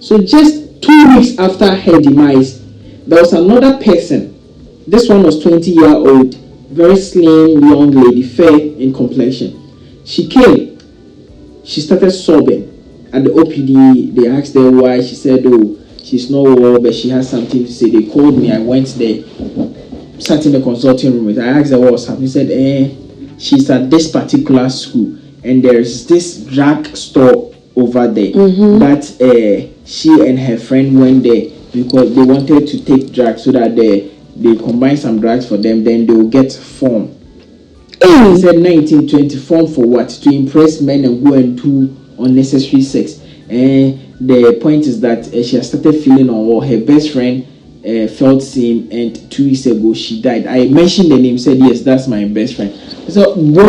So just 2 weeks after her demise, there was another person. This one was 20-year-old, very slim young lady, fair in complexion. She came. She started sobbing at the OPD. They asked her why. She said, "Oh, she's not well, but she has something to say." They called me. I went there, sat in the consulting room with her. I asked her what was happening. She said, she's at this particular school, and there's this drug store over there. But she and her friend went there because they wanted to take drugs so that they combine some drugs for them, then they will get form. She said 1920 form for what? To impress men and go and do unnecessary sex. And the point is that she has started feeling unwell. Her best friend felt same, and 2 weeks ago she died. I mentioned the name, said yes, that's my best friend. So whoa.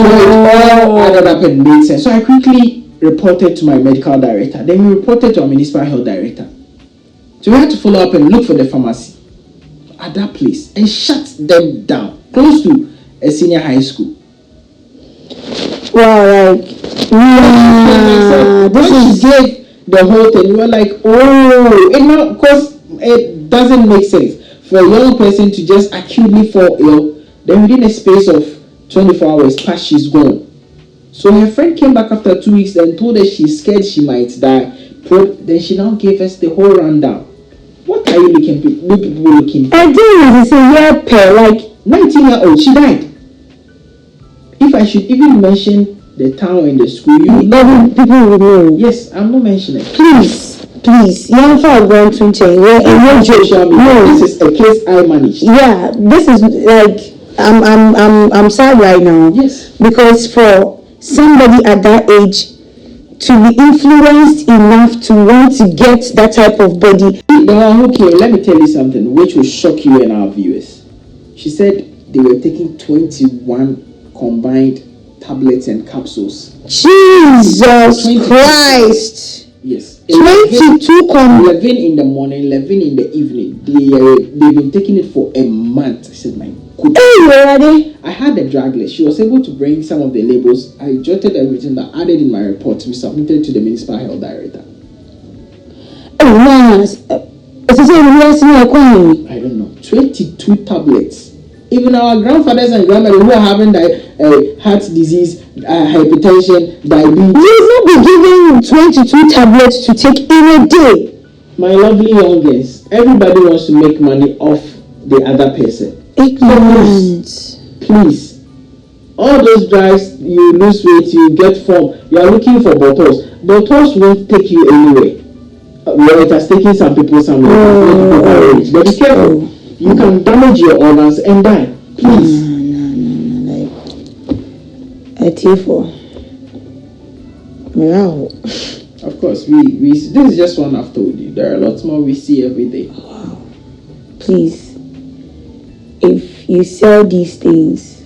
So it all added up and made sense. So I quickly reported to my medical director. Then we reported to our municipal health director. So we had to follow up and look for the pharmacy at that place and shut them down, close to a senior high school. Wow, like When she gave the whole thing, we were like, oh, because it doesn't make sense for a young person to just acutely fall ill, then within a space of 24 hours past, she's gone. So her friend came back after 2 weeks and told her she's scared she might die. Then she now gave us the whole rundown. What are you people looking for? I didn't say yeah, pair, like 19-year-old, she died. If I should even mention the town and the school, people will know. Yes, I'm not mentioning. Please, young for going to change. This is a case I manage. Yeah, this is like I'm sad right now. Yes, because for somebody at that age to be influenced enough to want to get that type of body. Okay, let me tell you something which will shock you and our viewers. She said they were taking 21 combined tablets and capsules. Jesus Christ! Yes. 22 11 in the morning, 11 in the evening. They've been taking it for a month. I said, my goodness. Hey, where are they? I had the drug list. She was able to bring some of the labels. I jotted everything that added in my report. We submitted to the municipal health director. Oh, man. I don't know. 22 tablets. Even our grandfathers and grandmothers who are having heart disease, hypertension, diabetes. You will not be given 22 tablets to take in a day. My lovely youngest, everybody wants to make money off the other person. Please. All those drugs, you lose weight, you get form. You are looking for bottles. Bottles won't take you anywhere. Well, it has taken some people somewhere. But be careful. You can damage your organs and die. Please. Wow. Of course, we this is just one I've told you. There are lots more we see every day. Wow. Please, if you sell these things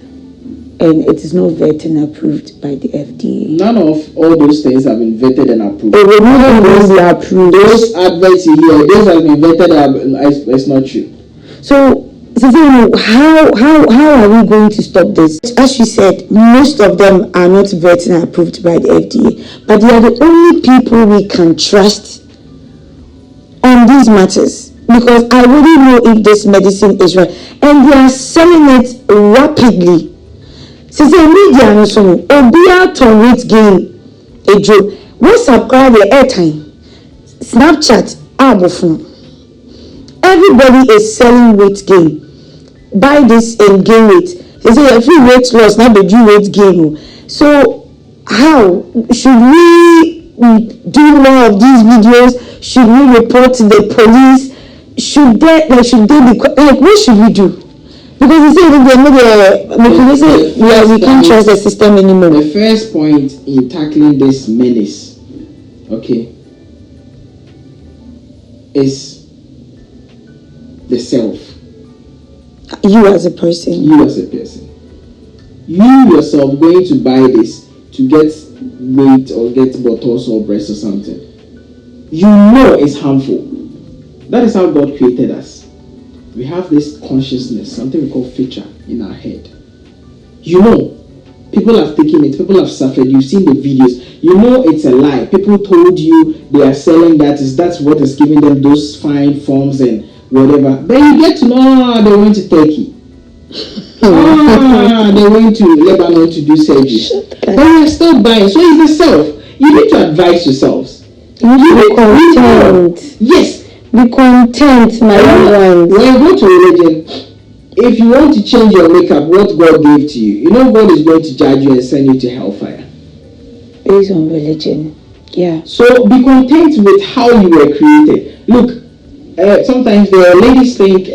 and it is not vetted and approved by the FDA. None of all those things have been vetted and approved. It will not be approved. Those adverts you hear, those have been vetted and it's not true. So how are we going to stop this? As you said, most of them are not vetted and approved by the FDA, but they are the only people we can trust on these matters, because I wouldn't know if this medicine is right, and they are selling it rapidly. Since the media no so obia ton weight gain ejo WhatsApp call the airtime, Snapchat phone. Everybody is selling weight gain. Buy this and gain weight. They say every weight loss now they do weight gain. So how should we do more of these videos? Should we report to the police? should they be like, what should we do? Because you say we can't trust the system anymore. The first point in tackling this menace, okay, is the self. You as a person. You yourself going to buy this to get weight or get bottles or breast or something. You know it's harmful. That is how God created us. We have this consciousness, something we call feature in our head. You know, people have taken it, people have suffered, you've seen the videos, you know it's a lie. People told you they are selling that's what is giving them those fine forms and whatever. Then you get to know they went to Turkey. They went to Lebanon to do surgery. But you're still buying. So it's the self. You need to advise yourselves. You be content. Yes. Be content, my ones. When you go to religion, if you want to change your makeup, what God gave to you, you know God is going to judge you and send you to hellfire. Based on religion. Yeah. So be content with how you were created. Look, sometimes the ladies think,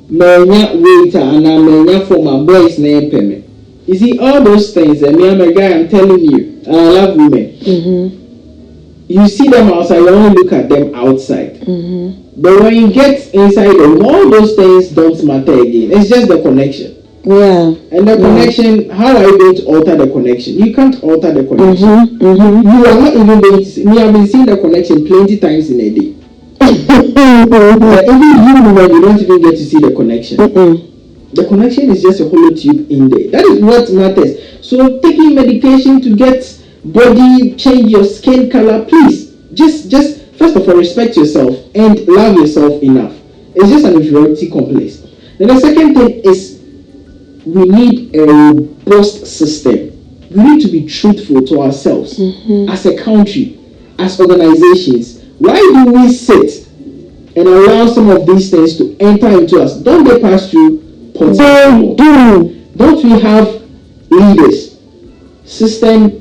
waiter and for my boys name payment. You see, all those things, me, I'm a guy, I'm telling you, I love women. Mm-hmm. You see them outside, you only look at them outside. Mm-hmm. But when you get inside them, all those things don't matter again. It's just the connection. Yeah. And the connection, how are you going to alter the connection? You can't alter the connection. Mm-hmm. Mm-hmm. You are not even going to see. Me, I've been seeing the connection plenty times in a day. But even you, when you don't even get to see the connection. The connection is just a hollow tube in there. That is what matters. So taking medication to get body, change your skin color, please. Just first of all, respect yourself and love yourself enough. It's just an inferiority complex. Then the second thing is we need a robust system. We need to be truthful to ourselves as a country, as organizations. Why do we sit and allow some of these things to enter into us? Don't they pass through? They do. Don't we have leaders, system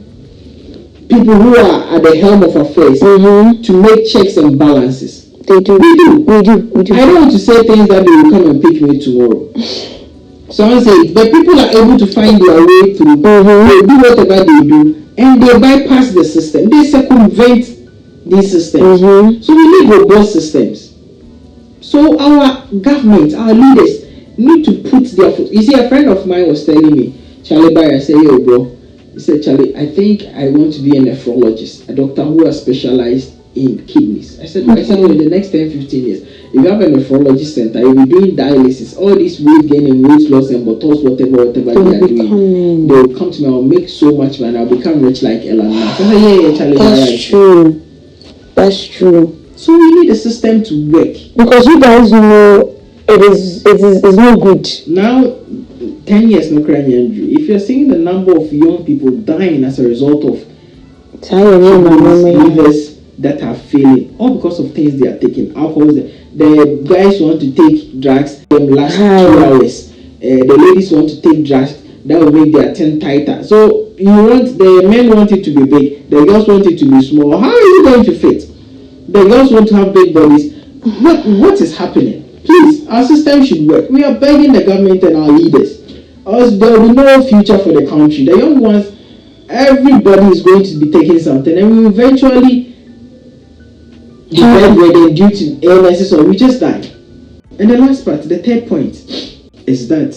people who are at the helm of affairs to make checks and balances? They do. We do. We do. I don't want to say things that they will come and pick me tomorrow. Someone say, but people are able to find their way through. They do whatever they do, and they bypass the system. They circumvent these systems. So we need robust systems. So our government, our leaders need to put their foot. You see, a friend of mine was telling me, Charlie Bayer, say, yo, bro. He said, Charlie, I think I want to be a nephrologist, a doctor who has specialized in kidneys. I said, well, in the next 10-15 years, if you have a nephrology center, you'll be doing dialysis, all this weight gain and weight loss and bottles, whatever they are doing, they will come to me, I'll make so much money, I'll become rich like Elon Musk. I said, yeah, Charlie. That's true. That's true. So we need a system to work. Because you guys know it is no good. Now, 10 years no crime injury. If you're seeing the number of young people dying as a result of livers that are failing, all because of things they are taking, alcohol. The guys want to take drugs, them last 2 hours. The ladies want to take drugs that will make their tent tighter. So the men want it to be big, the girls want it to be small. How are you going to fit? The girls want to have big bodies. What is happening? Please, our system should work. We are begging the government and our leaders. Else there will be no future for the country. The young ones, everybody is going to be taking something, and we will eventually be bedridden due to illnesses, or we just die. And the last part, the third point, is that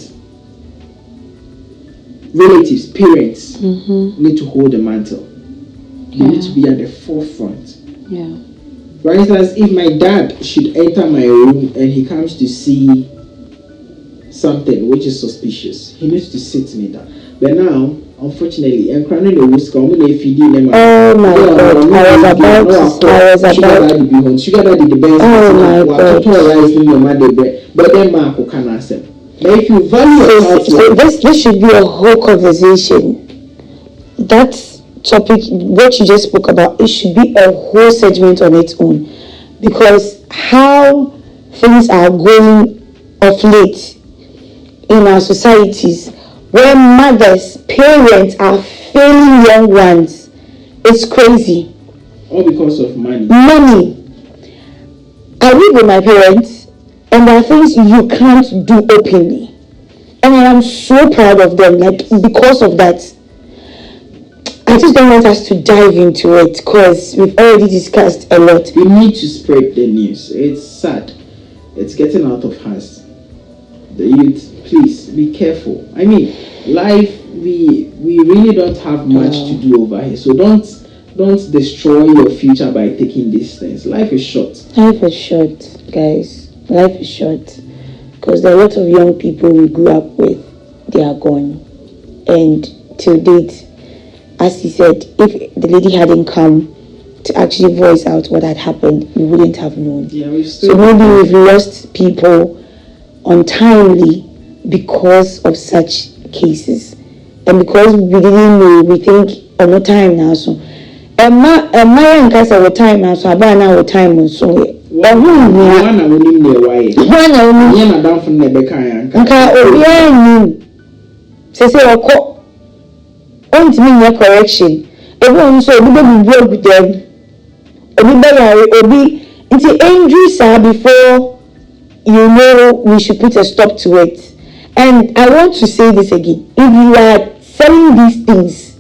relatives, parents need to hold the mantle. They need to be at the forefront. Yeah. For instance, if my dad should enter my room and he comes to see something which is suspicious, he needs to sit me down. But now, unfortunately, I'm crying the whisker. I'm going to feed you. Oh my God! I was about to be home. Sugar daddy the best. Oh my God! But then Marco can answer. But if you value yourself, so this should be a whole conversation. That topic, what you just spoke about, it should be a whole segment on its own, because how things are going of late in our societies, where mothers, parents are failing young ones, it's crazy. All because of money. I I live with my parents, and there are things you can't do openly. And I am so proud of them, like, because of that. I just don't want us to dive into it because we've already discussed a lot. We need to spread the news. It's sad. It's getting out of hands. The youth, please be careful. I mean, life, we really don't have much to do over here. So don't destroy your future by taking these things. Life is short. Life is short, guys. Life is short. Because there are a lot of young people we grew up with. They are gone. And till date, as he said, if the lady hadn't come to actually voice out what had happened, we wouldn't have known. Yeah, so maybe we've lost people untimely because of such cases. And because we didn't know, we think, oh, no time now. So, my case of time now, so about now time so. One correction. Everyone so we don't work with them. It's injuries before you know we should put a stop to it. And I want to say this again. If you are selling these things,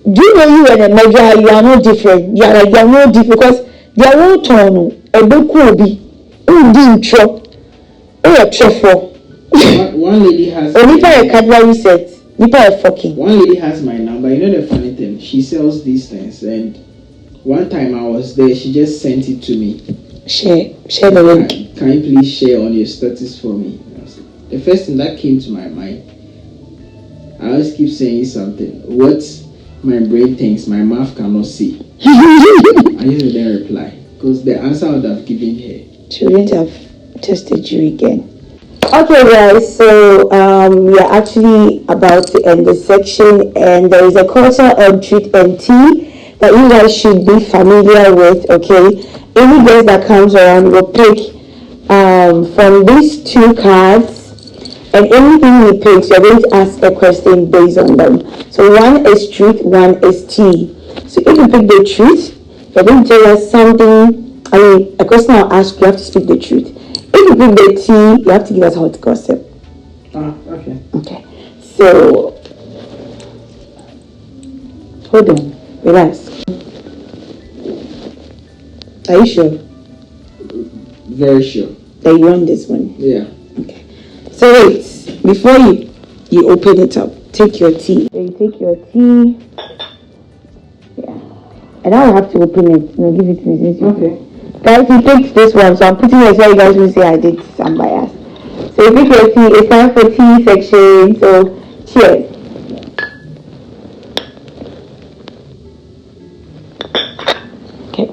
do you know you and a mega, you are no different. You are no different because they are all torn. A book will be in trouble. One lady has. Only by a Cadbury set. One lady has my number. You know the funny thing? She sells these things, and one time I was there, she just sent it to me. Share the link. Can you please share on your status for me? The first thing that came to my mind, I always keep saying something. What my brain thinks, my mouth cannot see. I just didn't reply because the answer I would have given her. She wouldn't have tested you again. Okay guys, so we are actually about to end this section, and there is a quarter on truth and tea that you guys should be familiar with, okay? Any guest that comes around will pick from these two cards, and anything he picks, you're going to ask a question based on them. So one is truth, one is tea. So if you pick the truth, you're going to tell us something, a question I'll ask, you have to speak the truth. If you pick the tea, you have to give us hot gossip. Okay. Okay. So, hold on. Relax. Are you sure? Very sure. That you want this one? Yeah. Okay. So wait, before you open it up, take your tea. So you take your tea. Yeah. And I will have to open it. No, give it to me. Okay. Guys, he picked this one, so I'm putting it so you guys will say I did some bias. So you pick your tea. It's time for tea section. So cheers. Okay.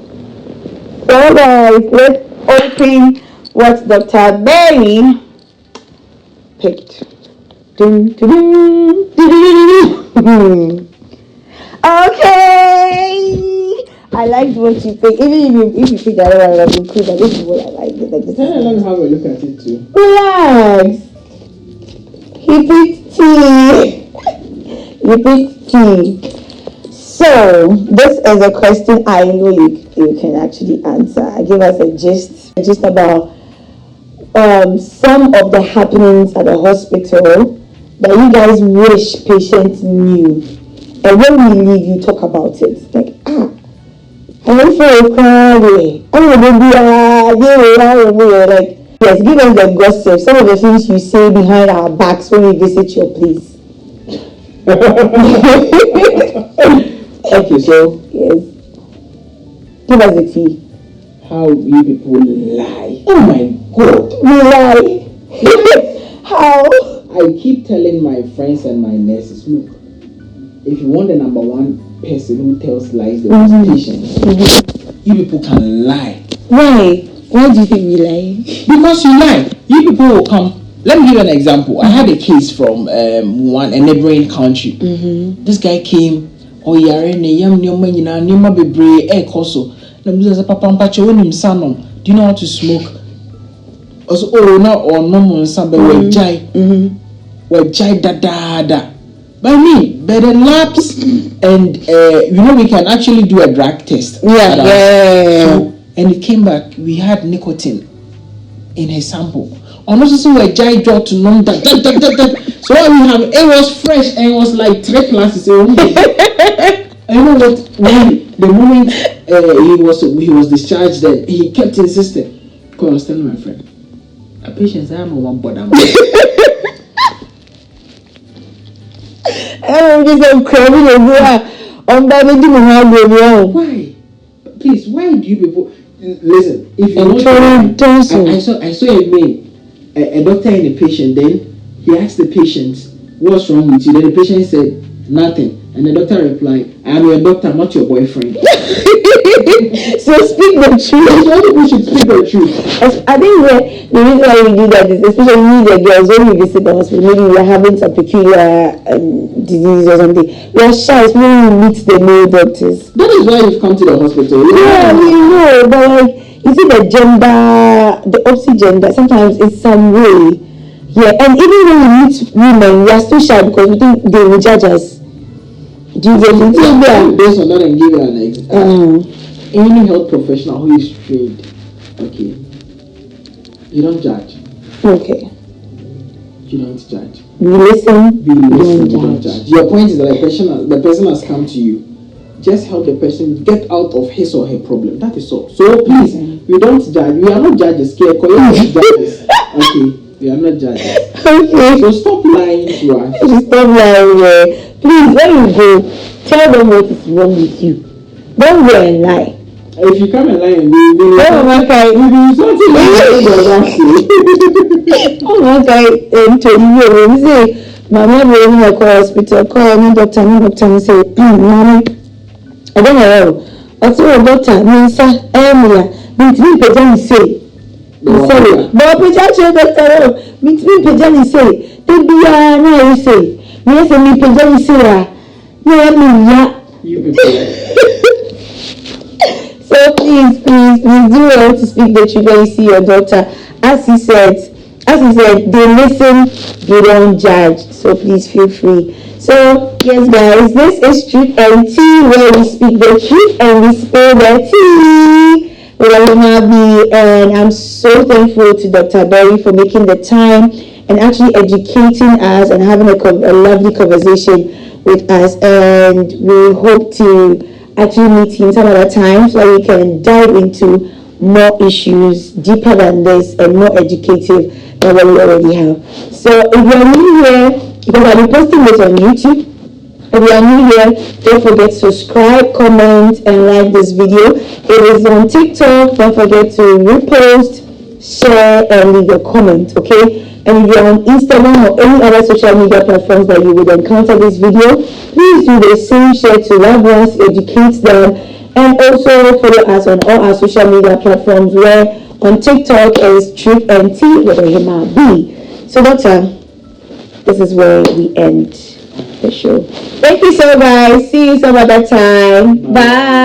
So guys, let's open what Dr. Berry picked. Dun, dun, dun, dun, dun. Okay. I liked what you picked. Even if you pick the other one, I would cool, but this is what I like. Like this. Let me have a look at it too. Relax. He picked tea. You picked tea. So this is a question I know you can actually answer. Give us a gist about some of the happenings at the hospital that you guys wish patients knew. And when we leave, you talk about it. Like, I'm so crying. Like, yes, give us the gossip. Some of the things you say behind our backs when we visit your place. Okay, so Yes. Give us the tea. how you people lie. Oh my God. We lie. How? I keep telling my friends and my nurses, look, if you want the number one person who tells lies, the most patients, you people can lie. Why? Why do you think we lie? Because you lie. You people will come. Let me give you an example. I had a case from a neighboring country. This guy came. Oh, you're in a young man, you know, be brave, also. Do you know how to smoke? Also, oh, no, or no, somebody will jai. Will jai da. By me, better labs, and you know we can actually do a drug test. Yeah. So and it came back. We had nicotine in his sample. Also, we giant drop to numb that. So what we have, it was fresh and it was like 3 classes. I know what when the moment he was discharged, then he kept insisting. Because I was telling my friend, a patient, I am one bother. I'm just craving Why? Please, why do you people listen? If you I saw a man, a doctor and a patient. Then he asked the patient, "What's wrong with you?" Then the patient said, "Nothing." And the doctor replied, "I am your doctor, not your boyfriend." So speak the truth. All people should speak the truth. I think the reason why we do that is especially the girls when we visit the hospital, maybe we are having some peculiar disease or something. We are shy, especially when we meet the male doctors. That is why you've come to the hospital. Yeah, we know, but like, you see the gender, the opposite gender, sometimes it's some way. Yeah, and even when we meet women, we are still shy because we think they will judge us. Do you get it? Based on that, and give you an example. Any health professional who is trained, okay, you don't judge. Okay. You don't judge. We listen. We don't judge. Your point is that the person has come to you. Just help the person get out of his or her problem. That is all. So please, we don't judge. We are not judges. Okay, we are not judges. Okay. So stop lying to us. Stop lying. Please, when you go, tell them what is wrong with you. Don't go and lie. If you come and lie and we do something we say, Mama, we go hospital, call me doctor, and say, Mommy, I don't know. I saw a doctor, Minister, Emilia, me Pejani say. Sorry, but Pejani doctor, me Pejani say, they be no say. Me say me Pejani say, So please do well to speak the truth when you see your doctor. As he said, they listen, they don't judge. So please feel free. So yes, guys, this is Truth and Tea, where we speak the truth and we spill the tea with Ohemaa B. And I'm so thankful to Dr. Berry for making the time and actually educating us and having a lovely conversation with us. And we hope to actually meet him some other time so we can dive into more issues deeper than this and more educative than what we already have. So if you are new here, because I'll be posting this on YouTube, if you are new here, don't forget to subscribe, comment, and like this video. It is on TikTok. Don't forget to repost, share, and leave your comment, okay? And if you're on Instagram or any other social media platforms that you would encounter this video, please do the same, share to loved ones, educate them, and also follow us on all our social media platforms, where on TikTok is Truth and Tea with Ohemaa B. So doctor, this is where we end the show. Thank you so much. See you some other time. Bye.